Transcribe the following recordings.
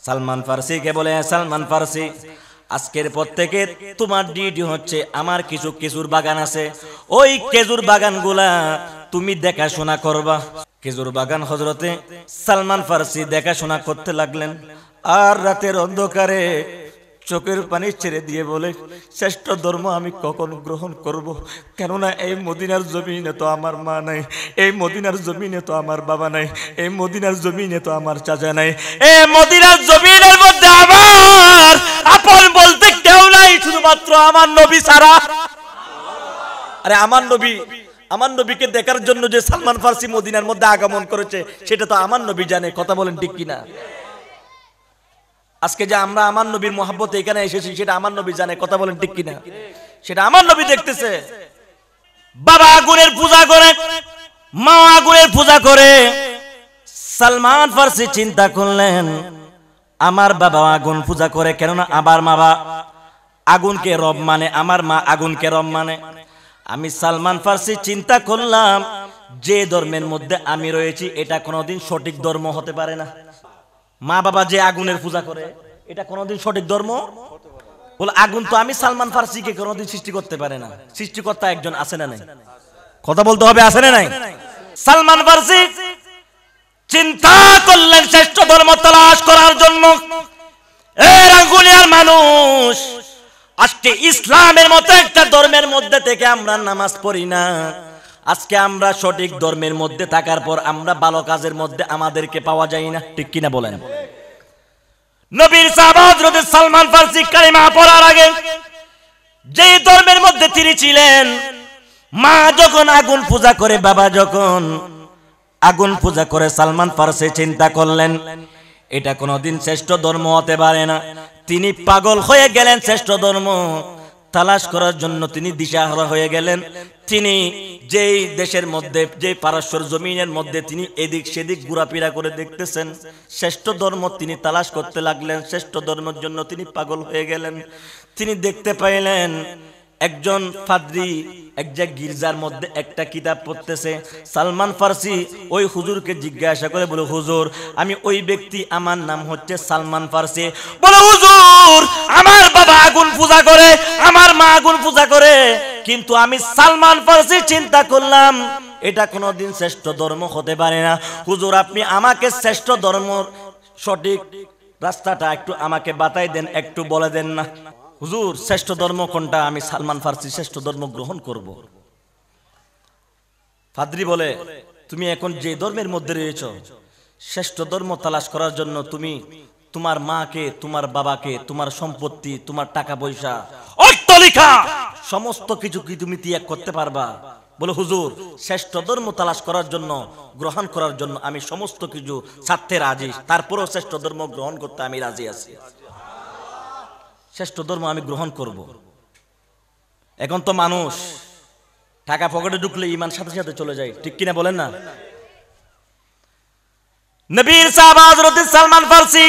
সালমান ফার্সিকে বলে, সালমান ফার্সি, আজকের পর থেকে তোমার ডিউটি হচ্ছে, আমার কিছু খেজুর বাগান আছে, ওই খেজুর বাগানগুলা তুমি দেখাশোনা করবা। খেজুর বাগান হযরতে সালমান ফার্সি দেখাশোনা করতে লাগলেন। আর রাতের অন্ধকারে চোখের পানি ছেড়ে দিয়ে বলে, শ্রেষ্ঠ ধর্ম আমি কখন গ্রহণ করব? কেননা এই মদিনার জমিনে তো আমার মা নাই, এই মদিনার জমিনে তো আমার বাবা নাই, এই মদিনার জমিনে তো আমার চাচা নাই, এই মদিনার জমিনের মধ্যে আমার আপন বলতে কেউ নাই, শুধুমাত্র আমার নবী ছাড়া। আরে আমার নবীকে দেখার জন্য যে সালমান ফার্সি মদিনার মধ্যে আগমন করেছে, সেটা তো আমার নবী জানে। কথা বলেন ঠিক কিনা? আজকে যে আমরা আমার নবীর মহব্বতে এখানে এসেছি, সেটা আমার নবী জানে। কথা বলেন ঠিক কিনা? সেটা আমার নবী দেখতেছে। বাবা আগুনের পূজা করে, মা আগুনের পূজা করে। সালমান ফার্সি চিন্তা করলেন, আমার বাবা আগুন পূজা করে, কেননা আমার মা আগুনকে রব মানে, আমার মা আগুনকে রব মানে। আমি সালমান ফার্সি চিন্তা করলাম, যে ধর্মের মধ্যে আমি রয়েছি এটা কোনোদিন সঠিক ধর্ম হতে পারে না। মা বাবা যে আগুনের পূজা করে, এটা কোনোদিন সঠিক ধর্ম বলে? আগুন তো আমি সালমান ফার্সিকে কোনোদিন সৃষ্টি করতে পারে না। সৃষ্টিকর্তা একজন আছে না নাই? কথা বলতে হবে, আছে না নাই? সালমান ফার্সি চিন্তা করলেন শ্রেষ্ঠ ধর্ম তালাশ করার জন্য। এর আঙ্গুলিয়ার মানুষ, আজকে ইসলামের মতো একটা ধর্মের মধ্যে থেকে আমরা নামাজ পড়ি না। আজকে আমরা সঠিক ধর্মের মধ্যে থাকার পর আমরা ভালো কাজের মধ্যে আমাদেরকে পাওয়া যায় না। ঠিক কিনা বলেন? নবীর সাহাবা হযরত সালমান ফার্সি কালিমা পড়ার আগে যে ধর্মের মধ্যে তিনি ছিলেন, মা যখন আগুন পূজা করে, বাবা যখন আগুন পূজা করে, সালমান ফার্সি চিন্তা করলেন এটা কোনোদিন শ্রেষ্ঠ ধর্ম হতে পারে না। তিনি পাগল হয়ে গেলেন শ্রেষ্ঠ ধর্ম তালাশ করার জন্য। তিনি দিশাহারা হয়ে গেলেন। তিনি যেই দেশের মধ্যে, যে পারস্যর জমিনের মধ্যে তিনি এদিক সেদিক ঘোরাফেরা করে দেখতেছেন, শ্রেষ্ঠ ধর্ম তিনি তালাশ করতে লাগলেন। শ্রেষ্ঠ ধর্মের জন্য তিনি পাগল হয়ে গেলেন। তিনি দেখতে পাইলেন একজন পাদ্রী এক জায়গায় গির্জার মধ্যে একটা কিতাব পড়তেছে। সালমান ফার্সি ওই হুজুরকে জিজ্ঞাসা করে বলে, হুজুর আমি ওই ব্যক্তি, আমার নাম হচ্ছে সালমান ফার্সি। বলে, হুজুর আমার বাবা আগুন পূজা করে, আমার মা আগুন পূজা করে, কিন্তু আমি সালমান ফার্সি চিন্তা করলাম এটা কোনোদিন শ্রেষ্ঠ ধর্ম হতে পারে না। হুজুর আপনি আমাকে শ্রেষ্ঠ ধর্মর সঠিক রাস্তাটা একটু আমাকে বাতাই দেন, একটু বলে দেন না। হুজুর শ্রেষ্ঠ ধর্ম কোনটা? আমি সালমান ফার্সি শ্রেষ্ঠ ধর্ম গ্রহণ করব। পাদ্রী বলে, তুমি এখন যে ধর্মের মধ্যে রয়েছ, শ্রেষ্ঠ ধর্ম তালাশ করার জন্য তুমি তোমার মাকে, তোমার বাবাকে, তোমার সম্পত্তি, তোমার টাকা পয়সা, অট্টালিকা সমস্ত কিছু কি তুমি ত্যাগ করতে পারবা? বলে, হুজুর শ্রেষ্ঠ ধর্ম তালাশ করার জন্য, গ্রহণ করার জন্য আমি সমস্ত কিছু ছাড়তে রাজি, তারপরেও শ্রেষ্ঠ ধর্ম গ্রহণ করতে আমি রাজি আছি। শ্রেষ্ঠ ধর্ম আমি গ্রহণ করব। এখন তো মানুষ টাকা পকেটে ঢুকলে ঈমান সাথে সাথে চলে যায়। ঠিক কিনা বলেন না? নবীর সাহাবা হযরত সালমান ফার্সি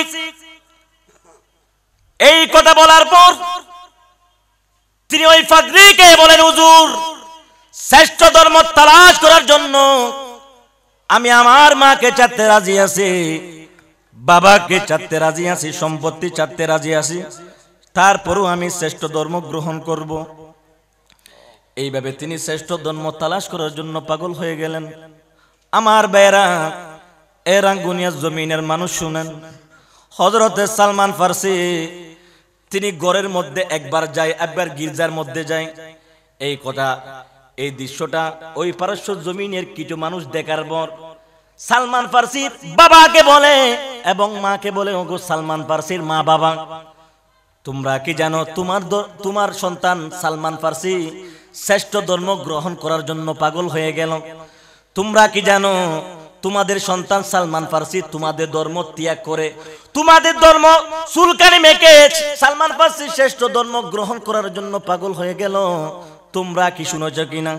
এই কথা বলার পর তিনি ওই পাদ্রীকে বলেন, হুজুর শ্রেষ্ঠ ধর্ম তালাশ করার জন্য আমি আমার মাকে ছাড়তে রাজি আছি, বাবাকে ছাড়তে রাজি আছি, সম্পত্তি ছাড়তে রাজি আছি, তারপরও আমি শ্রেষ্ঠ ধর্ম গ্রহণ করব। এইভাবে তিনি শ্রেষ্ঠ ধর্ম তালাশ করার জন্য পাগল হয়ে গেলেন। আমার ভাইরা, এর আঙ্গুনিয়া জমিনের মানুষ শুনেন, হযরতে সালমান ফার্সি তিনি ঘরের মধ্যে একবার যায়, একবার গির্জার মধ্যে যায়। এই কথা, এই দৃশ্যটা ওই পারস্য জমিনের কিছু মানুষ দেখার পর সালমান ফার্সির বাবাকে বলে এবং মাকে বলে, ওগো সালমান ফার্সির মা বাবা, তোমরা কি জানো তোমার সন্তান সালমান ফার্সি শ্রেষ্ঠ ধর্ম গ্রহণ করার জন্য পাগল হয়ে গেল? তোমরা কি জানো তোমাদের সন্তান সালমান ফার্সি তোমাদের ধর্ম ত্যাগ করে, তোমাদের ধর্ম চুলকানি মেখে সালমান ফার্সি শ্রেষ্ঠ ধর্ম গ্রহণ করার জন্য পাগল হয়ে গেল? তোমরা কি শুনেছ কিনা?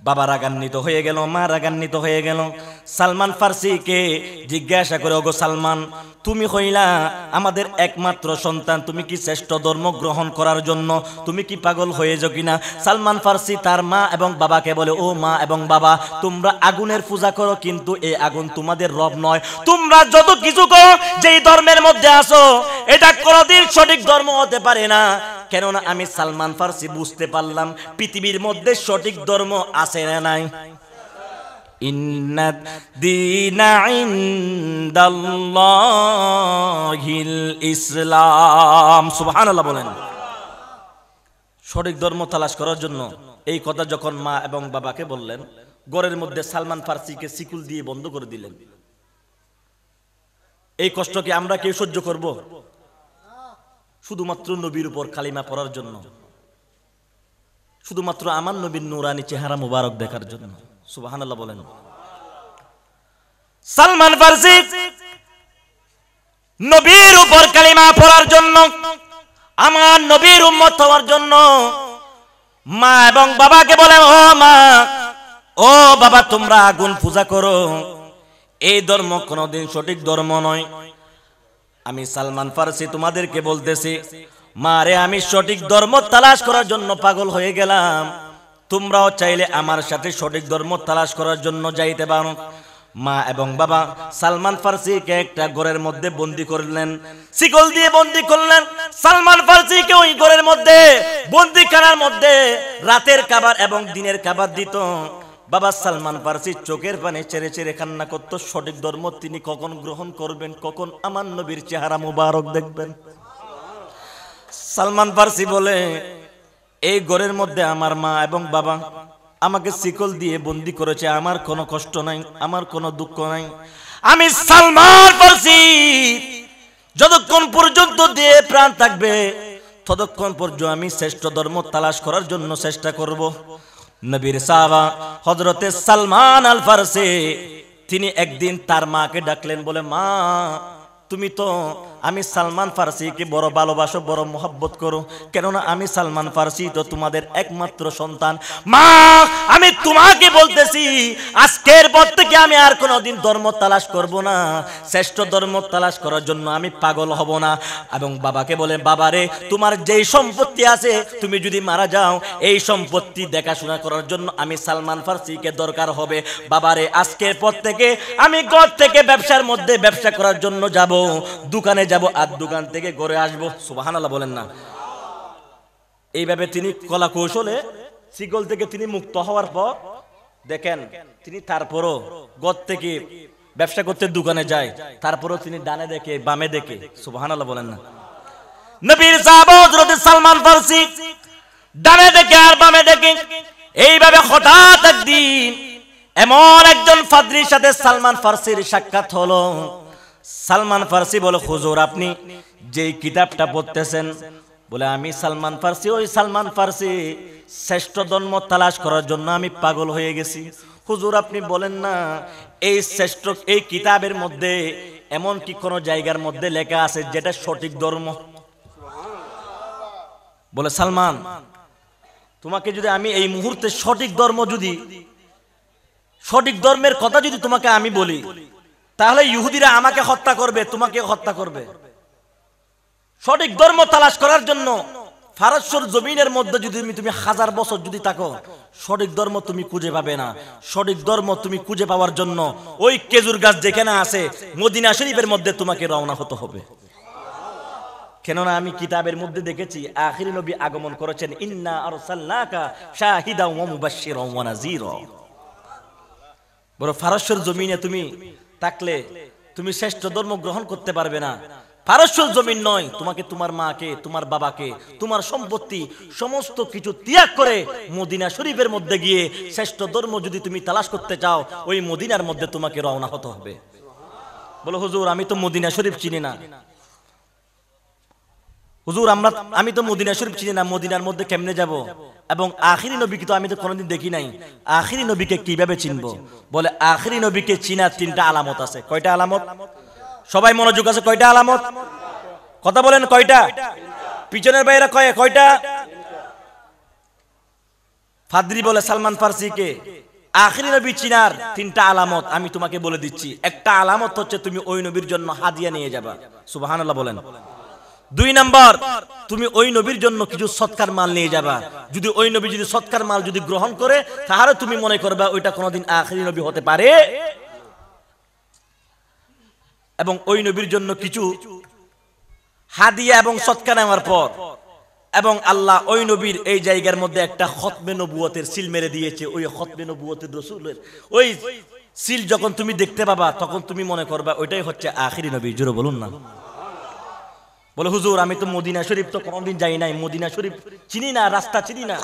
বাবা রাগান্বিত হয়ে গেল, মা রাগান্বিত হয়ে গেল। সালমান ফার্সিকে জিজ্ঞাসা করে, ওগো সালমান, তুমি হইলা আমাদের একমাত্র সন্তান, তুমি কি শ্রেষ্ঠ ধর্ম গ্রহণ করার জন্য তুমি কি পাগল হয়ে যাও কিনা? সালমান ফার্সি তার মা এবং বাবাকে বলে, ও মা এবং বাবা, তোমরা আগুনের পূজা করো, কিন্তু এই আগুন তোমাদের রব নয়। তোমরা যত কিছু করো, যেই ধর্মের মধ্যে আসো, এটা কোনোদিন সঠিক ধর্ম হতে পারে না। কেননা আমি সালমান ফার্সি বুঝতে পারলাম পৃথিবীর মধ্যে সঠিক ধর্ম আছে না নাই। ইন্নাদ দীনা ইনদাল্লাহিল ইসলাম। সুবহানাল্লাহ বলেন। সঠিক ধর্ম তালাশ করার জন্য এই কথা যখন মা এবং বাবাকে বললেন, ঘরের মধ্যে সালমান ফার্সিকে শিকল দিয়ে বন্ধ করে দিলেন। এই কষ্টকে আমরা কেউ সহ্য করব? শুধুমাত্র নবীর উপর কালিমা পড়ার জন্য, শুধুমাত্র আমার নবীর নূরানি চেহারা মুবারক দেখার জন্য। সুবহানাল্লাহ বলেন। সালমান ফার্সি নবীর উপর কালিমা পড়ার জন্য, আমার নবীর উম্মত হওয়ার জন্য মা এবং বাবাকে বলে, ও মা, ও বাবা, তোমরা আগুন পূজা করো, এই ধর্ম কোনোদিন সঠিক ধর্ম নয়। আমি সালমান ফার্সি তোমাদেরকে বলতেছি, মা রে, আমি সঠিক ধর্ম তালাশ করার জন্য পাগল হয়ে গেলাম। তোমরাও চাইলে আমার সাথে সঠিক ধর্ম তালাশ করার জন্য যাইতে পারো। মা এবং বাবা সালমান ফার্সিকে একটা ঘরের মধ্যে বন্দী করলেন, শিকল দিয়ে বন্দী করলেন। সালমান ফার্সিকে ওই ঘরের মধ্যে বন্দীখানার মধ্যে রাতের খাবার এবং দিনের খাবার দিত। বাবা সালমান ফার্সি চোখের পানি ছেড়ে ছেড়ে কান্না করত। সঠিক ধর্ম তিনি কখন গ্রহণ করবেন, কখন আমার নবীর চেহারা মুবারক দেখবেন। সালমান ফার্সি বলে, এই ঘরের মধ্যে আমার মা এবং বাবা আমাকে শিকল দিয়ে বন্দী করেছে, আমার কোনো কষ্ট নাই, আমার কোনো দুঃখ নাই। আমি সালমান ফার্সি যতক্ষণ পর্যন্ত দিয়ে প্রাণ থাকবে, ততক্ষণ পর্যন্ত আমি শ্রেষ্ঠ ধর্ম তালাশ করার জন্য চেষ্টা করব। নবীর সাহাবা হযরতে সালমান আল ফার্সি তিনি একদিন তার মাকে ডাকলেন, বলে, মা, তুমি তো আমি সালমান ফার্সিকে বড় ভালোবাসো, বড় মোহাব্বত করো, কেননা আমি সালমান ফার্সি তো তোমাদের একমাত্র সন্তান। মা, আমি তোমাকে বলতেছি, আজকের পর থেকে আমি আর কোনোদিন ধর্ম তালাশ করব না, শ্রেষ্ঠ ধর্ম তালাশ করার জন্য আমি পাগল হব না। এবং বাবাকে বলে, বাবারে, তোমার যেই সম্পত্তি আছে, তুমি যদি মারা যাও, এই সম্পত্তি দেখাশোনা করার জন্য আমি সালমান ফার্সিকে দরকার হবে। বাবারে, আজকের পর থেকে আমি ঘর থেকে ব্যবসার মধ্যে ব্যবসা করার জন্য যাব, দোকানে যাব, আর দোকান থেকে ঘরে আসব। সুবহানাল্লাহ বলেন না। এইভাবে তিনি কলা কৌশলে শিকল থেকে তিনি মুক্ত হওয়ার পর দেখেন, তিনি তারপরও ঘর থেকে ব্যবসা করতে দোকানে যায়, তারপরও তিনি ডানে দেখে বামে দেখে। সুবহানাল্লাহ বলেন না। নবীর সাহাবা হযরত সালমান ফার্সি ডানে দেখে আর বামে দেখে। এইভাবে হঠাৎ একদিন এমন একজন ফাদ্রির সাথে সালমান ফার্সির সাক্ষাৎ হলো। সালমান ফার্সি বলে, হুজুর, আপনি যেই কিতাবটা পড়তেছেন, বলে, আমি সালমান ফার্সি, ওই সালমান ফার্সি শ্রেষ্ঠ ধর্ম তালাশ করার জন্য আমি পাগল হয়ে গেছি। হুজুর, আপনি বলেন না, এই শ্রেষ্ঠ এই কিতাবের মধ্যে এমন কি কোন জায়গার মধ্যে লেখা আছে যেটা সঠিক ধর্ম? বলে, সালমান, তোমাকে যদি আমি এই মুহূর্তে সঠিক ধর্ম, যদি সঠিক ধর্মের কথা যদি তোমাকে আমি বলি, তাহলে ইহুদিরা আমাকে হত্যা করবে, তোমাকে হত্যা করবে। সঠিক ধর্ম তালাশ করার জন্য ফারস্যর জমিনের মধ্যে যদি তুমি 1000 বছর যদি থাকো, সঠিক ধর্ম তুমি খুঁজে পাবে না। সঠিক ধর্ম তুমি খুঁজে পাওয়ার জন্য ওই খেজুর গাছ যেখানে আছে মদিনা শরীফের মধ্যে তোমাকে রওনা হতে হবে। কেননা আমি কিতাবের মধ্যে দেখেছি আখির নবী আগমন করেছেন, ইন্না আরসালনাকা শাহিদাও ওয়া মুবাশশিরাও ওয়া নাযীরা। বড় ফারস্যর জমিনে তুমি থাকলে তুমি শ্রেষ্ঠ ধর্ম গ্রহণ করতে পারবে না। ফারস্যর জমিন নয়, তোমাকে তোমার মাকে, তোমার বাবাকে, তোমার সম্পত্তি সমস্ত কিছু ত্যাগ করে মদিনা শরীফের মধ্যে গিয়ে শ্রেষ্ঠ ধর্ম যদি তুমি তালাশ করতে চাও, ওই মদিনার মধ্যে তোমাকে রওনা হতে হবে। বলো, হুজুর, আমি তো মদিনা শরীফ চিনি না। হুজুর, আমি তো মদিনা শরীফ চিনি না, মদিনার মধ্যে কেমনে যাব? এবং আখিরি নবীকে তো আমি তো কোনোদিন দেখি নাই, আখিরি নবীকে কিভাবে চিনবো? বলে, আখিরি নবীকে চিনার 3টা আলামত আছে। কয়টা আলামত? সবাই মনোযোগ আছে। কয়টা আলামত? কথা বলেন, কয়টা? পিছনের বাইরে কয়টা? ফাদ্রি বলে সালমান ফার্সিকে, আখিরি নবী চিনার তিনটা আলামত আমি তোমাকে বলে দিচ্ছি। একটা আলামত হচ্ছে তুমি ওই নবীর জন্য হাদিয়া নিয়ে যাবা, সুবহানাল্লাহ বলেন। 2 নাম্বার, তুমি ওই নবীর জন্য কিছু সৎকার মাল নিয়ে যাবা। যদি ওই নবী যদি সৎকার মাল যদি গ্রহণ করে, তাহলে তুমি মনে করবা ওইটা কোনোদিন আখিরি নবী হতে পারে। এবং ওই নবীর জন্য কিছু হাদিয়া এবং সৎকার নেওয়ার পর, এবং আল্লাহ ওই নবীর এই জায়গার মধ্যে একটা খতমে নবুয়তের সিল মেরে দিয়েছে। ওই খতমে নবুয়তের রাসূলের ওই সিল যখন তুমি দেখতে পাবা, তখন তুমি মনে করবা ওইটাই হচ্ছে আখিরি নবী। জোরে বলুন না। বলে হুজুর আমি তো মদিনা শরীফ তো কোনোদিন যাই নাই, মদিনা শরীফ চিনি না, রাস্তা চিনি না।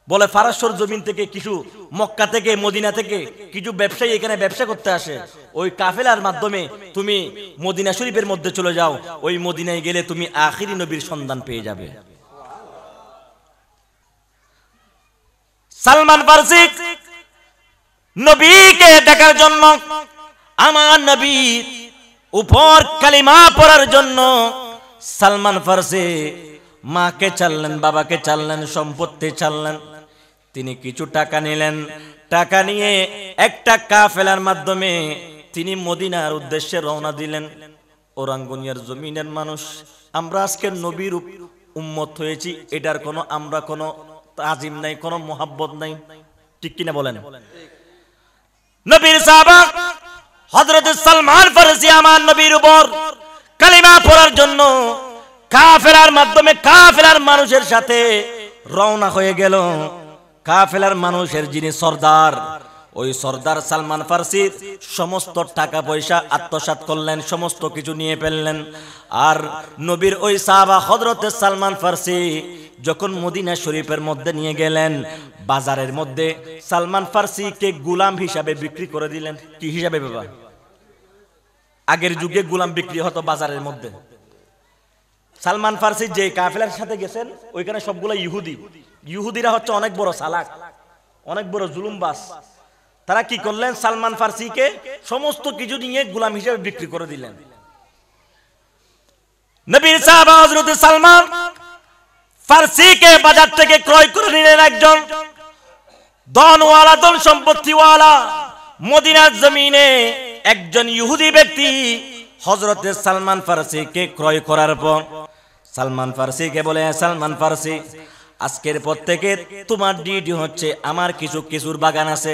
বলে ফারাসর জমিন থেকে কিছু, মক্কা থেকে মদিনা থেকে কিছু ব্যবসায়ী এখানে ব্যবসা করতে আসে। ওই কাফেলার মাধ্যমে তুমি মদিনা শরীফের মধ্যে চলে যাও। ওই মদিনায় গেলে তুমি আখিরি নবীর সন্ধান পেয়ে যাবে। সালমান ফারসি নবীকে দেখার জন্য, আমার নবীর উপর কালিমা পড়ার জন্য সালমান ফারসি মাকে চাললেন, বাবাকে চাললেন, সম্পত্তি চাললেন। তিনি কিছু টাকা নিলেন। টাকা নিয়ে একটা কাফেলার মাধ্যমে তিনি মদিনার উদ্দেশ্যে রওনা দিলেন। ওরাঙ্গুনিয়ার জমিনের মানুষ, আমরা আজকে নবীর উম্মত হয়েছি, এটার কোনো আমরা কোনো তাজিম নাই, কোনো মোহাব্বত নাই, ঠিক কিনা বলেন? নবীর সাহাবা হযরত সালমান ফারসি আমার নবীর উপর কালিমা পড়ার জন্য কাফেলার মাধ্যমে কাফেলার মানুষের সাথে রওনা হয়ে গেল। কাফেলার মানুষের যিনি সর্দার, ওই সর্দার সালমান ফারসির সমস্ত টাকা পয়সা আত্মসাৎ করলেন, সমস্ত কিছু নিয়ে ফেললেন। আর নবীর ওই সাহাবা হযরত সালমান ফারসি যখন মদিনা শরীফের মধ্যে নিয়ে গেলেন, বাজারের মধ্যে সালমান ফারসিকে গোলাম হিসাবে বিক্রি করে দিলেন। কি হিসাবে বাবা? আগের যুগে গোলাম বিক্রি হতো বাজারের মধ্যে। সালমান ফারসি যে কাফেলার সাথে গেছেন, ওইখানে সবগুলো ইহুদি। ইহুদিরা হচ্ছে অনেক বড় চালাক, অনেক বড় জুলুমবাজ। তারা কি করলেন? সালমান ফারসিকে সমস্ত কিছু নিয়ে গোলাম হিসেবে বিক্রি করে দিলেন। নবীর সাহাবা হযরত সালমান ফারসিকে বাজার থেকে ক্রয় করে নিলেন একজন ধনওয়ালা, ধন সম্পত্তিওয়ালা, মদিনার জমিনে একজন ইহুদি ব্যক্তি হযরত সালমান ফারসিকে ক্রয় করার পর সালমান ফারসিকে বলে, সালমান ফারসি আজকের পর থেকে তোমার ডিউটি হচ্ছে, আমার কিছু খেজুর বাগান আছে,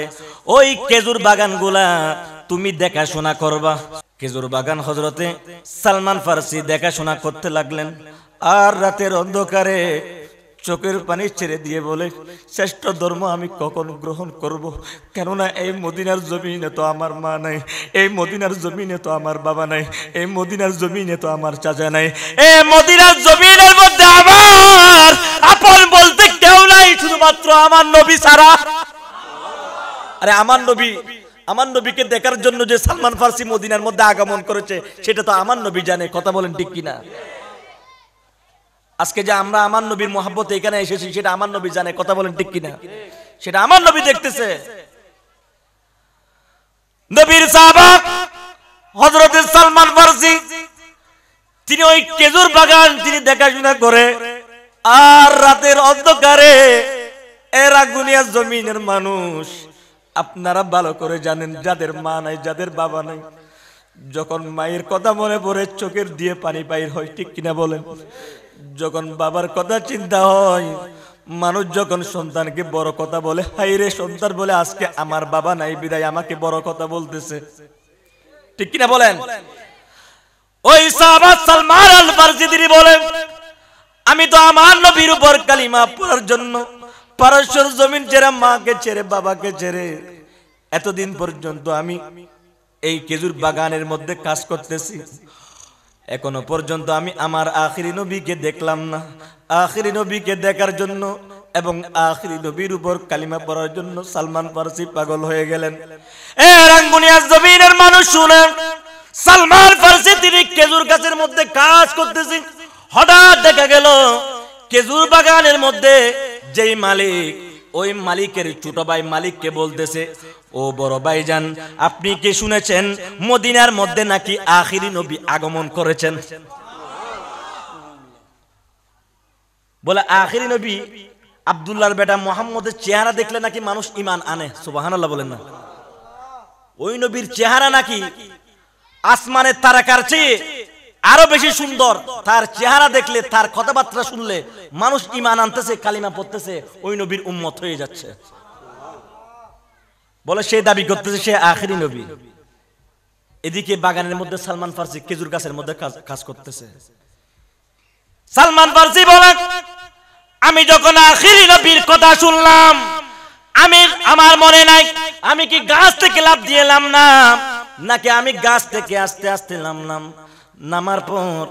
ওই খেজুর বাগানগুলা তুমি দেখাশোনা করবা। খেজুর বাগান হযরতে সালমান ফারসি দেখাশোনা করতে লাগলেন। আর রাতের অন্ধকারে চোখের পানি ছেড়ে দিয়ে বলে, শ্রেষ্ঠ ধর্ম আমি কখন গ্রহণ করব? কেননা এই মদিনার জমিনে তো আমার মা নাই, এই মদিনার জমিনে তো আমার বাবা নাই, এই মদিনার জমিনে তো আমার চাচা নাই, এই মদিনার জমিনের মধ্যে আমার আপন বলতে কেউ নাই, শুধুমাত্র আমার নবী ছাড়া। আরে আমার নবীকে দেখার জন্য যে সালমান ফারসি মদিনার মধ্যে আগমন করেছে, সেটা তো আমার নবী জানে। কথা বলেন ঠিক কিনা? আজকে যে আমরা আমার নবীর মহব্বতে এখানে এসেছি, সেটা আমার নবী জানে। কথা বলেন ঠিক কিনা? সেটা আমার নবী দেখতেছে। নবীর সাহাবা হযরত সালমান ফারসি তিনি ওই খেজুর বাগান তিনি দেখাশোনা করে। আর রাতের অন্ধকারে এরাগুনিয়া জমিনের মানুষ, আপনারা ভালো করে জানেন, যাদের মা নাই, যাদের বাবা নাই, যখন মায়ের কথা মনে পড়ে চোখের দিয়ে পানি বাইর হয়, ঠিক কিনা বলেন? যখন বাবার কথা চিন্তা হয়, মানুষ যখন সন্তানকে বড় কথা বলে, হাই রে সন্তান বলে আজকে আমার বাবা নাই বিদায় আমাকে বড় কথা বলতেছে, ঠিক কিনা বলেন? ওই সাহাবা সালমান আল ফারসি তিনি বলেন, আমি তো আমার নবীর উপর কালিমা পড়ার জন্য পারস্যর জমিন ছেড়ে, মাকে ছেড়ে, বাবাকে ছেড়ে এতদিন পর্যন্ত আমি এই খেজুর বাগানের মধ্যে কাজ করতেছি। এখনো পর্যন্ত আমি আমার আখিরি নবীকে দেখলাম না। আখিরি নবীকে দেখার জন্য এবং আখিরি নবীর উপর কালিমা পড়ার জন্য সালমান ফারসি পাগল হয়ে গেলেন। রাঙ্গুনিয়ার জমিনের মানুষ শুনেন, সালমান ফারসি তিনি খেজুর গাছের মধ্যে কাজ করতেছে। হঠাৎ দেখা গেল খেজুর বাগানের মধ্যে যেই মালিক, ওই মালিকের ছোট ভাই মালিককে বলতেছে, ও বড় ভাইজান, আপনি কি শুনেছেন মদিনার মধ্যে নাকি আখিরি নবী আগমন করেছেন? বলে আখিরি নবী আব্দুল্লাহর বেটা মুহাম্মদের চেহারা দেখলে নাকি মানুষ ঈমান আনে, সুবহানাল্লাহ বলেন না। ওই নবীর চেহারা নাকি আসমানের তারকার চেয়ে আরো বেশি সুন্দর। তার চেহারা দেখলে, তার কথাবার্তা শুনলে মানুষ ঈমান আনতেছে, কালিমা পড়তেছে, ওই নবীর উম্মত হয়ে যাচ্ছে। বলে সে দাবি করতেছে সে আখেরি নবী। এদিকে বাগানের মধ্যে সালমান ফার্সি খেজুর গাছের মধ্যে কাজ করতেছে। সালমান ফার্সি বলে আমি যখন আখেরি নবীর কথা শুনলাম, আমার মনে নাই আমি কি গাছ থেকে লাফ দিয়ে এলাম না, নাকি আমি গাছ থেকে আস্তে আস্তে নামলাম। নামার পর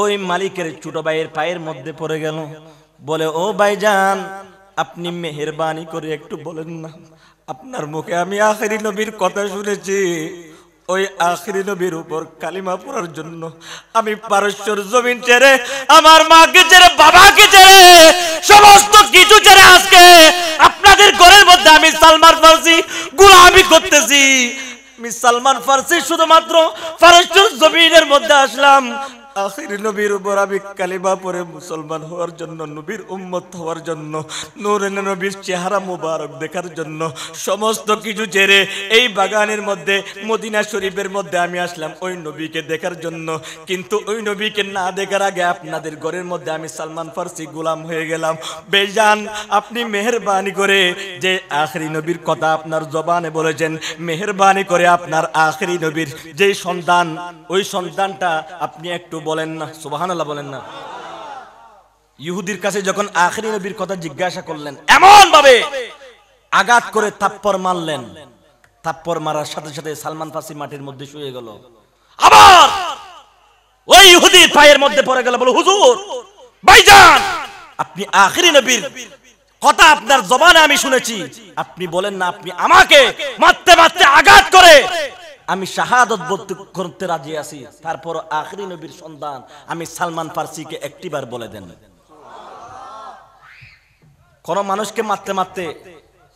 ওই মালিকের ছোট ভাইয়ের পায়ের মধ্যে পড়ে গেল। বলে ও ভাইজান, আপনি মেহেরবানি করে একটু বলেন না, আপনার মুখে আমি আখেরি নবীর কথা শুনেছি, ওই আখেরি নবীর উপর কালিমা পড়ার জন্য আমি পারস্যর জমিন ছেড়ে, আমার মাকে ছেড়ে, বাবাকে ছেড়ে, সমস্ত কিছু ছেড়ে আজকে আপনাদের ঘরের মধ্যে আমি সালমান ফার্সি গোলামি করতেছি। আমি সালমান ফার্সি শুধুমাত্র পারস্যর জমিনের মধ্যে আসলাম আখেরি নবীর উপর আমি কালিমা পড়ে মুসলমান হওয়ার জন্য, নবীর উম্মত হওয়ার জন্য, নূরে নবীর চেহারা মুবারক দেখার জন্য। সমস্ত কিছু ছেড়ে এই বাগানের মধ্যে মদিনা শরীফের মধ্যে আমি আসলাম ওই নবীকে দেখার জন্য। কিন্তু ওই নবীকে না দেখার আগে আপনাদের ঘরের মধ্যে আমি সালমান ফার্সি গোলাম হয়ে গেলাম। বেজান আপনি মেহেরবানি করে যে আখেরি নবীর কথা আপনার জবানে বলেছেন, মেহেরবানি করে আপনার আখেরি নবীর যে সন্তান, ওই সন্তানটা আপনি একটু বলেন না, সুবহানাল্লাহ বলেন না। ইহুদির কাছে যখন আখেরি নবীর কথা জিজ্ঞাসা করলেন, এমন ভাবে আঘাত করে থাপ্পড় মারলেন, থাপ্পড় মারার সাথে সাথে সালমান ফার্সি মাটির মধ্যে শুয়ে গেল। আবার ওই ইহুদির পায়ের মধ্যে পড়ে গেল, বলে হুজুর ভাইজান, আপনি আখেরি নবীর কথা আপনার জবানে আমি শুনেছি, আপনি বলেন না আপনি আমাকে মারতে মারতে আঘাত করে আমি শাহাদত করতে রাজি আছি, তারপর আখেরি নবীর সন্তান আমি সালমান ফার্সিকে একটিবার বলে দেন। কোন মানুষকে মারতে মারতে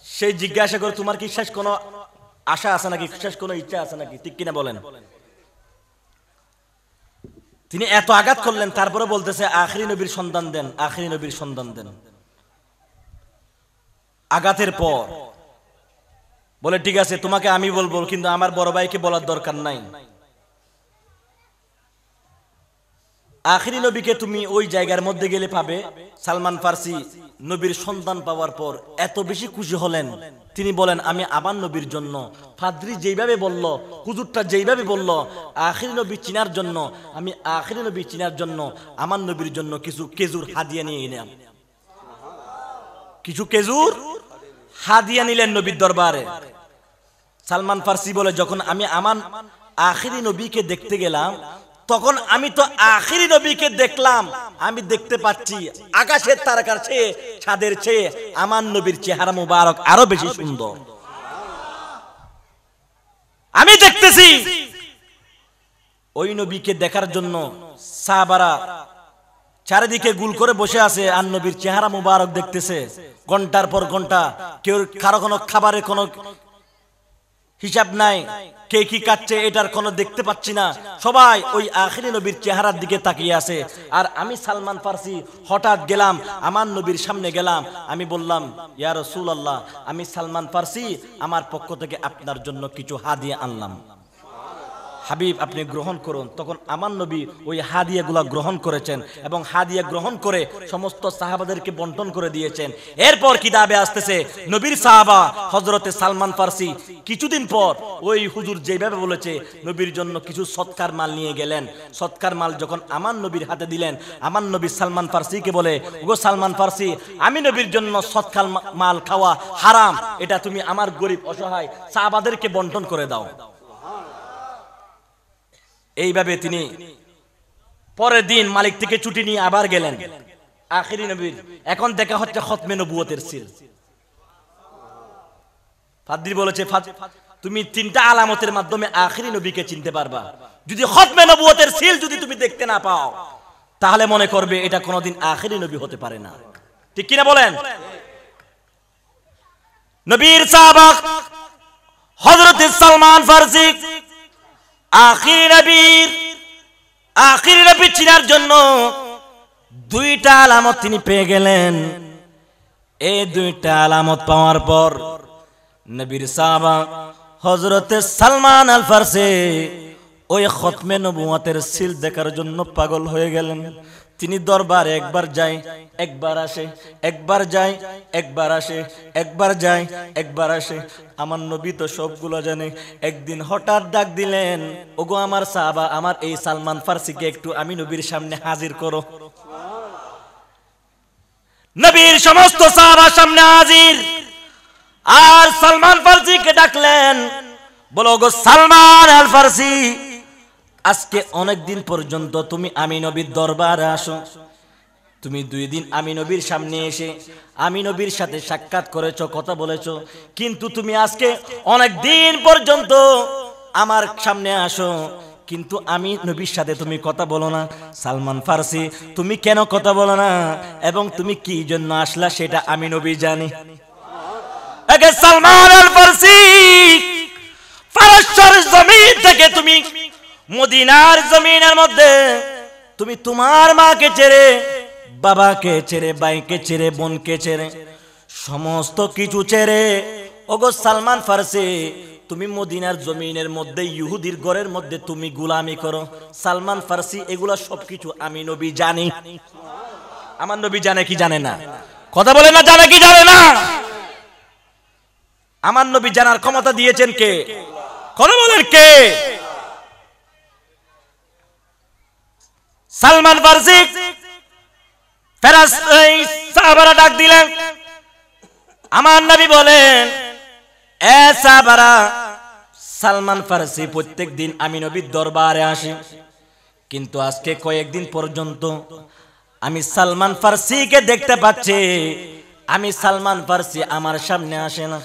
সেই জিজ্ঞাসা করে তোমার কি শেষ কোনো আশা আছে নাকি, শেষ কোনো ইচ্ছা আছে নাকি, ঠিক কিনা বলেন। তিনি এত আঘাত করলেন, তারপরে বলতেছে আখেরি নবীর সন্তান দেন, আখেরি নবীর সন্তান দেন। আঘাতের পর বলে ঠিক আছে তোমাকে আমি বলবো, কিন্তু আমার বড় ভাইকে বলার দরকার নাই। আখেরি নবীকে তুমি ওই জায়গার মধ্যে গেলে পাবে। সালমান ফার্সি নবীর সন্তান পাওয়ার পর এত বেশি খুশি হলেন, তিনি বলেন আমি আমার নবীর জন্য, ফাদ্রি যেইভাবে বলল, হুজুরটা যেইভাবে বলল আখেরি নবী চিনার জন্য, আমি আখেরি নবী চিনার জন্য আমার নবীর জন্য কিছু খেজুর হাদিয়া নিয়ে এলাম। কিছু খেজুর হাদিয়া নিলেন নবীর দরবারে। সালমান ফার্সি বলে যখন আমি আমার আখেরি নবীকে দেখতে গেলাম, তখন আমি তো আখেরি নবীকে দেখলাম, আমি দেখতে পাচ্ছি আকাশের তারকার চেয়ে, ছাদের চেয়ে আমার নবীর চেহারা মুবারক আরো বেশি সুন্দর। আমি দেখতেছি ওই নবীকে দেখার জন্য সাহাবারা চারিদিকে গুল করে বসে আছে, আর নবীর চেহারা মুবারক দেখতেছে ঘন্টার পর ঘন্টা। কেউ কারো কোনো খাবারের কোনো হিসাব নাই, কে কি কাটছে এটার কোনো দেখতে পাচ্ছি না, সবাই ওই আখেরি নবীর চেহারার দিকে তাকিয়ে আছে। আর আমি সালমান ফার্সি হঠাৎ গেলাম, আমার নবীর সামনে গেলাম, আমি বললাম ইয়া রাসূলুল্লাহ, আমি সালমান ফার্সি আমার পক্ষ থেকে আপনার জন্য কিছু হাদিয়া আনলাম, হাবিব আপনি গ্রহণ করুন। তখন আমার নবী ওই হাদিয়াগুলা গ্রহণ করেছেন এবং হাদিয়া গ্রহণ করে সমস্ত সাহাবাদেরকে বন্টন করে দিয়েছেন। এরপর কিতাবে আসতেছে নবীর সাহাবা হযরতে সালমান ফার্সি কিছুদিন পর ওই হুজুর যেভাবে বলেছে নবীর জন্য কিছু সৎকার মাল নিয়ে গেলেন। সৎকার মাল যখন আমার নবীর হাতে দিলেন, আমার নবী সালমান ফার্সিকে বলে, ওগো সালমান ফার্সি, আমি নবীর জন্য সৎকার মাল খাওয়া হারাম, এটা তুমি আমার গরিব অসহায় সাহাবাদেরকে বন্টন করে দাও। এইভাবে তিনি পরের দিন মালিক থেকে ছুটি নিয়ে আবার গেলেন আখেরি নবীর। এখন দেখা হচ্ছে খতমে নবুয়তের সিল। ফাদ্রি বলেছে তুমি তিনটা আলামতের মাধ্যমে আখেরি নবীকে চিনতে পারবা। যদি খতমে নবুয়তের সিল যদি তুমি দেখতে না পাও, তাহলে মনে করবে এটা কোনোদিন আখেরি নবী হতে পারে না, ঠিক কিনা বলেন। নবীর সাহাবা হযরত সালমান ফার্সি আখির নবী চিনার জন্য দুইটা আলামত তিনি পেয়ে গেলেন। এই দুইটা আলামত পাওয়ার পর নবীর সাহাবা হযরতে সালমান আল ফারসি ওই খতমে নবুয়তের সিল দেখার জন্য পাগল হয়ে গেলেন। তিনি দরবারে একবার যায় একবার আসে, একবার যায় একবার আসে, একবার যায় একবার আসে। আমার নবী তো সবগুলো জানে। একদিন হঠাৎ ডাক দিলেন, ওগো আমার সাহাবা, আমার এই সালমান ফারসিকে একটু আমি নবীর সামনে হাজির করো। নবীর সমস্ত সাহাবার সামনে হাজির। আর সালমান ফারসিকে ডাকলেন, বলো গো সালমান আল ফারসি, আজকে অনেক দিন পর্যন্ত তুমি আমি নবীর দরবারে আসো। তুমি 2 দিন আমি নবীর সামনে এসে আমি নবীর সাথে সাক্ষাৎ করেছো, কথা বলেছো, কিন্তু তুমি আজকে অনেক দিন পর্যন্ত আমার সামনে আসো, কিন্তু আমি নবীর সাথে তুমি কথা বলো না। সালমান ফারসি, তুমি কেন কথা বলো না এবং তুমি কি জন্য আসলা সেটা আমি নবী জানি। আগে সালমান আল ফারসি, ফারসের জমিন থেকে তুমি মদিনার জমিনের মধ্যে তুমি তোমার মাকে ছেড়ে, বাবাকে ছেড়ে, ভাইকে ছেড়ে, বোনকে ছেড়ে, সমস্ত কিছু ছেড়ে ওগো সালমান ফারসি তুমি মদিনার জমিনের মধ্যে ইহুদির ঘরের মধ্যে তুমি গোলামি করো। সালমান ফারসি, এগুলা সবকিছু আমি নবী জানি। আমার নবী জানে কি জানে না? কথা বলে না, জানে কি জানে না? আমার নবী জানার ক্ষমতা দিয়েছেন কে? কথা বলেন কে? সালমান ফারসি সাহাবারা ডাক দিলেন। আমার নবী বলেন, এ সাহাবারা, সালমান ফারসি প্রত্যেক দিন আমি নবীর দরবারে আসে, কিন্তু আজকে কয়েকদিন পর্যন্ত আমি সালমান ফারসিকে দেখতে পাচ্ছি। আমি সালমান ফারসি আমার সামনে আসে না।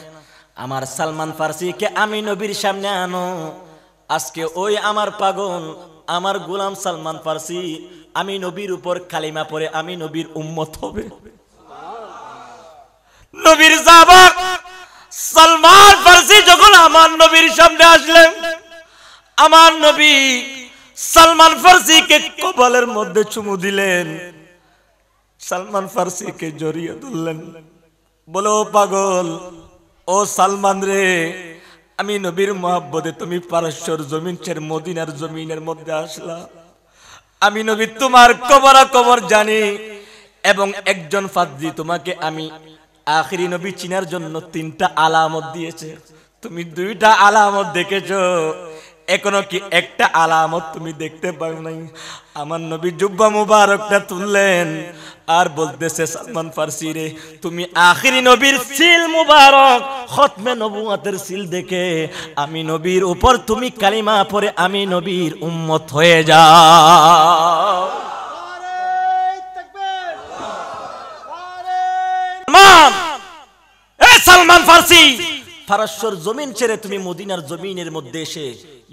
আমার সালমান ফারসিকে আমি নবীর সামনে আনো। আজকে ওই আমার পাগল, আমার গোলাম সালমান ফারসি আমি নবীর উপর কালিমা পড়ে আমি নবীর উম্মত হবে। নবীর সাহাবা সালমান ফারসি যখন আমার নবীর সামনে আসলেন, আমার নবী সালমান ফারসিকে কপালের মধ্যে চুমু দিলেন, সালমান ফারসিকে জড়িয়ে ধরলেন, বলো পাগল, ও সালমান রে, আমি নবীর মহব্বতে তুমি পারস্যর জমিন ছেড়ে মদিনার জমিনের মধ্যে আসলা। আমি নবী তোমার কবর জানি, এবং একজন ফাদরি তোমাকে আমি আখিরি নবী চিনার জন্য 3টা আলামত দিয়েছে। তুমি 2টা আলামত দেখেছো, এখনো কি একটা আলামত তুমি দেখতে পাও নাই? আমার নবী জুব্বা মুবারকটা তুললেন আর বলতেছে, সালমান ফারসি রে, তুমি আখিরি নবীর সিল মুবারক খতমে নবুয়তের সিল দেখে আমি নবীর উপর তুমি কালিমা পড়ে আমি নবীর উম্মত হয়ে যাও। সালমান ফারসি, ফারস্যর জমিন ছেড়ে তুমি মদিনার জমিনের মধ্যে এসে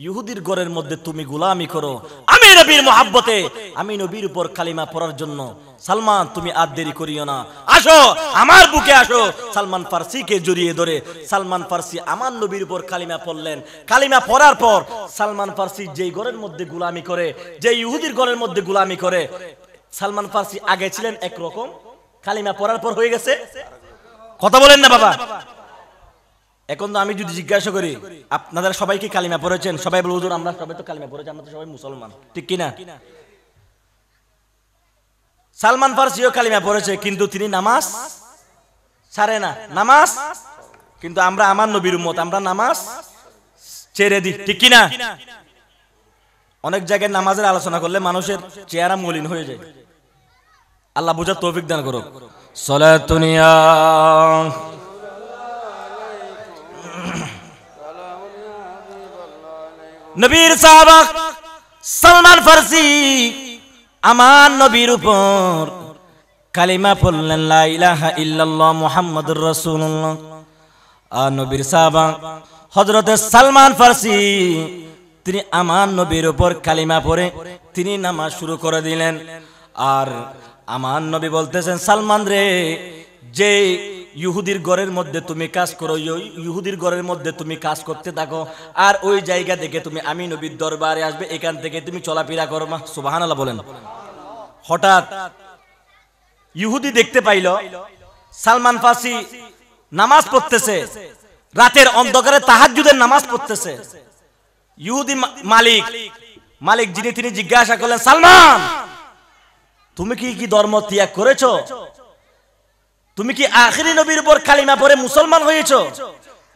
ইহুদির ঘরের মধ্যে তুমি গোলামি করো আমি নবীর মহব্বতে, আমি নবীর উপর কালিমা পড়ার জন্য। সালমান, তুমি আর দেরি করিও না, আসো আমার বুকে আসো। সালমান ফারসিকে জড়িয়ে ধরে সালমান ফারসি আমার নবীর উপর কালিমা পড়লেন। কালিমা পড়ার পর সালমান ফারসি যেই ঘরের মধ্যে গোলামি করে, যে ইহুদির ঘরের মধ্যে গোলামি করে, সালমান ফারসি আগে ছিলেন একরকম, কালিমা পড়ার পর হয়ে গেছে। কথা বলেন না বাবা। এখন তো আমি যদি জিজ্ঞাসা করি আপনারা সবাই কি কালিমা পড়েছেন, সবাই বলবো হুজুর আমরা সবাই তো কালিমা পড়েছি, আমরা তো সবাই মুসলমান, ঠিক কিনা? সালমান ফারসিও কালিমা পড়েছে, কিন্তু তিনি নামাজ ছাড়ে না, নামাজ, কিন্তু আমরা আমার নবীর উম্মত, আমরা নামাজ ছেড়ে দিই, ঠিক কিনা? অনেক জায়গায় নামাজের আলোচনা করলে মানুষের চেহারা মলিন হয়ে যায়। আল্লাহ বুঝার তৌফিক দান করুক। সালাতুনিয়া নবীর সাহাবা সালমান ফারসি আমার নবীর উপর কালিমা পড়লেন, লা ইলাহা ইল্লাল্লাহ মুহাম্মাদুর রাসূলুল্লাহ। আর নবীর সাহাবা হযরতে সালমান ফারসি তিনি আমার নবীর উপর কালিমা পড়ে তিনি নামাজ শুরু করে দিলেন। আর আমার নবী বলতেছেন, সালমান রে, যে ইহুদির ঘরের মধ্যে তুমি কাজ করো, ইহুদির ঘরের মধ্যে তুমি কাজ করতে থাকো, আর ওই জায়গা থেকে তুমি আমি নবীর দরবারে আসবে, এখান থেকে তুমি চলাফেরা করো। মা সুবহানাল্লাহ বলেন। হঠাৎ ইহুদি দেখতে পাইল সালমান ফার্সি নামাজ পড়তেছে, রাতের অন্ধকারে তাহাজ্জুদের নামাজ পড়তেছে। ইহুদি মালিক যিনি তিনি জিজ্ঞাসা করলেন, সালমান তুমি কি ধর্ম ত্যাগ করেছো? তুমি কি আখিরি নবীর উপর কালিমা পড়ে মুসলমান হয়েছো?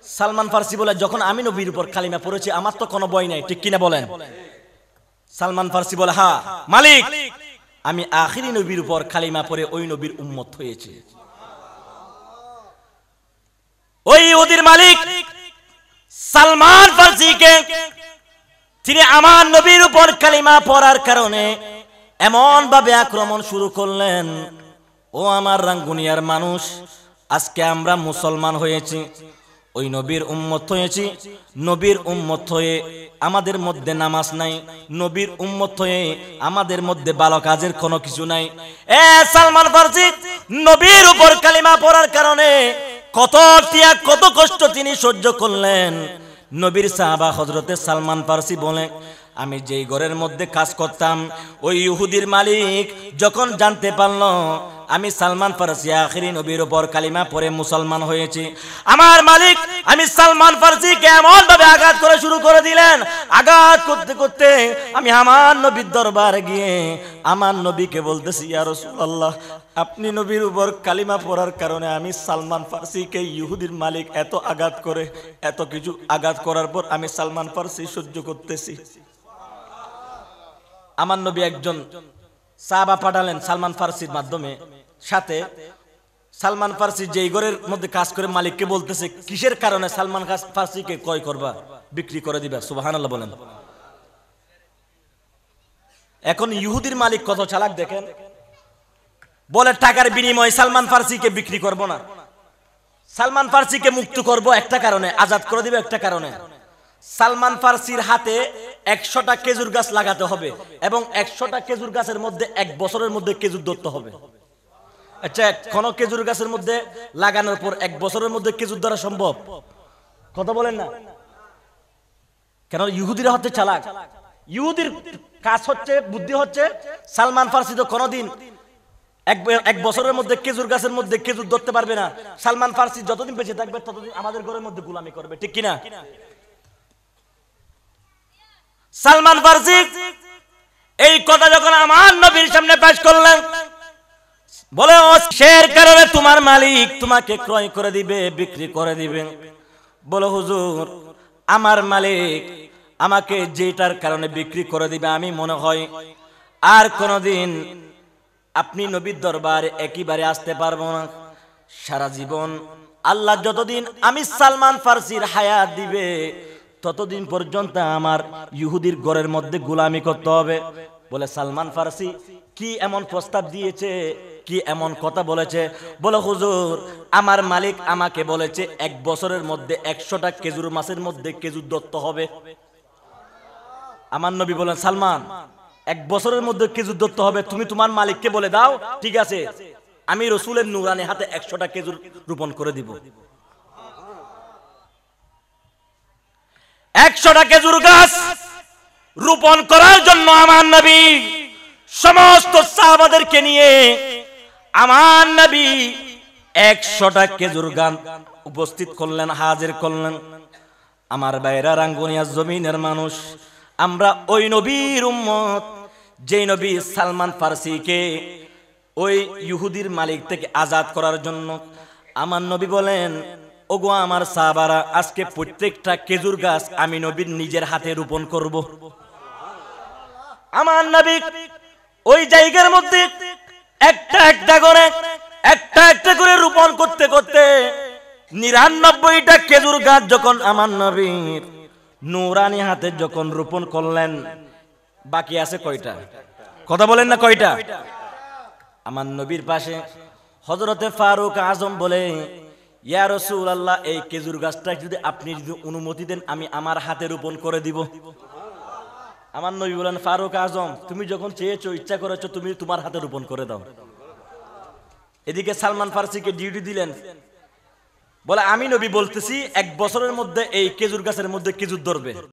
সালমান ফার্সি বলে, যখন আমি নবীর উপর কালিমা পড়েছি আমার তো কোনো ভয় নাই, ঠিক কিনা বলেন? সালমান ফার্সি বলে, হ্যাঁ মালিক, আমি আখিরি নবীর উপর কালিমা পড়ে ওই নবীর উম্মত হয়েছে। ওই ইহুদির মালিক সালমান ফার্সিকে তিনি আমার নবীর উপর কালিমা পড়ার কারণে এমন ভাবে আক্রমণ শুরু করলেন, ও আমার রাঙ্গুনিয়ার মানুষ, আজকে আমরা মুসলমান হয়েছি, ওই নবীর উম্মত হয়েছি। নবীর উম্মত হয়ে আমাদের মধ্যে নামাজ নাই, নবীর উম্মত হয়ে আমাদের মধ্যে ভালো কাজের কোনো কিছু নাই। সালমান ফার্সি নবীর উপর কালিমা পড়ার কারণে কত ত্যাগ কত কষ্ট তিনি সহ্য করলেন। নবীর সাহাবা হযরতে সালমান ফার্সি বলে, আমি যেই ঘরের মধ্যে কাজ করতাম, ওই ইহুদির মালিক যখন জানতে পারলো আমি সালমান ফার্সি আখিরি নবীর উপর কালিমা পড়ে মুসলমান হয়েছি, আমার মালিক আমি সালমান ফার্সিকে এমন ভাবে আঘাত করে শুরু করে দিলেন। আঘাত করতে করতে আমি আমার নবীর দরবারে গিয়ে আমার নবীকে বলতেছি, ইয়া রাসূলুল্লাহ, আপনি নবীর উপর কালিমা পড়ার কারণে আমি সালমান ফার্সিকে ইহুদির মালিক এত আঘাত করে, এত কিছু আঘাত করার পর আমি সালমান ফার্সি সহ্য করতেছি। আমার নবী একজন সাহাবা পাঠালেন সালমান ফার্সির মাধ্যমে, সাথে সালমান ফার্সি যেই ঘরের মধ্যে কাজ করে মালিককে বলতেছে, কিসের কারণে সালমান ফার্সিকে ক্রয় করবা, বিক্রি করে দিবা? সুবহানাল্লাহ বলেন। এখন ইহুদির মালিক কত চালাক দেখেন, বলে টাকার বিনিময়ে সালমান ফার্সিকে বিক্রি করব না, সালমান ফার্সিকে মুক্ত করব একটা কারণে, আজাদ করে দিব একটা কারণে। সালমান ফার্সির হাতে 100টা খেজুর গাছ লাগাতে হবে এবং 100টা খেজুর গাছের মধ্যে 1 বছরের মধ্যে খেজুর ধরতে হবে। আচ্ছা, কোন খেজুর গাছের মধ্যে লাগানোর পর 1 বছরের মধ্যে খেজুর ধরা সম্ভব? কথা বলেন না কেন? ইহুদিরা হচ্ছে চালাক, ইহুদির কাজ হচ্ছে, বুদ্ধি হচ্ছে, সালমান ফার্সি তো কোনদিন 1 বছরের মধ্যে খেজুর গাছের মধ্যে খেজুর ধরতে পারবে না। সালমান ফার্সি যতদিন বেঁচে থাকবে ততদিন আমাদের ঘরের মধ্যে গোলামি করবে, ঠিক কিনা? সালমান ফার্সি এই কথা যখন আমার নবীর সামনে পেশ করলেন, বলে, ও সের কারণে তোমার মালিক তোমাকে ক্রয় করে দিবে, বিক্রি করে দিবে। বলে, হুজুর, আমার মালিক আমাকে যেটার কারণে বিক্রি করে দিবে আমি মনে হয় আর কোনদিন আপনি নবীর দরবারে একইবারে আসতে পারবো না। সারা জীবন আল্লাহ যতদিন আমি সালমান ফার্সির হায়াত দিবে ততদিন পর্যন্ত আমার ইহুদির ঘরের মধ্যে গোলামি করতে হবে। বলে, সালমান ফার্সি কি এমন প্রস্তাব দিয়েছে, কি এমন কথা বলেছে? বলে, হুজুর, আমার মালিক আমাকে বলেছে 1 বছরের মধ্যে 100টা খেজুর মাছের মধ্যে খেজুর ধরতে হবে। আমার নবী বলেন, সালমান, 1 বছরের মধ্যে খেজুর ধরতে হবে, তুমি তোমার মালিককে বলে দাও, ঠিক আছে, আমি রসুলের নূরানি হাতে 100টা খেজুর রোপণ করে দিব। 100টা খেজুর গাছ রোপণ করার জন্য আমার নবী সমস্ত সাহাবাদেরকে নিয়ে আমার নবী 100টা খেজুর গাছ উপস্থিত করলেন, হাজির করলেন। আমার ভাইরা, রাঙ্গুনিয়া জমিনের মানুষ, আমরা ওই নবীর উম্মত, যেই নবী সালমান ফার্সিকে ওই ইহুদির মালিক থেকে আজাদ করার জন্য আমার নবী বলেন, ওগো আমার সাহাবারা, আজকে প্রত্যেকটা খেজুর গাছ আমি নবীর নিজের হাতে রোপণ করব। আমার নবী ওই জায়গার মধ্যে একটা একটা করে রোপণ করতে করতে 99টা খেজুর গাছ যখন আমার নবীর নূরানি হাতে যখন রোপণ করলেন, বাকি আছে কয়টা? কথা বলেন না, কয়টা? আমার নবীর পাশে হযরতে ফারুক আজম বলে, ইয়া রাসূলুল্লাহ, এই খেজুর গাছটা যদি আপনি যদি অনুমতি দেন আমি আমার হাতে রোপণ করে দিব। আমার নবী বলেন, ফারুক আজম, তুমি যখন চেয়েছো, ইচ্ছা করেছো, তুমি তোমার হাতে রোপণ করে দাও। এদিকে সালমান ফার্সিকে ডিউটি দিলেন, বলে, আমি নবী বলতেছি 1 বছরের মধ্যে এই খেজুর গাছের মধ্যে খেজুর ধরবে।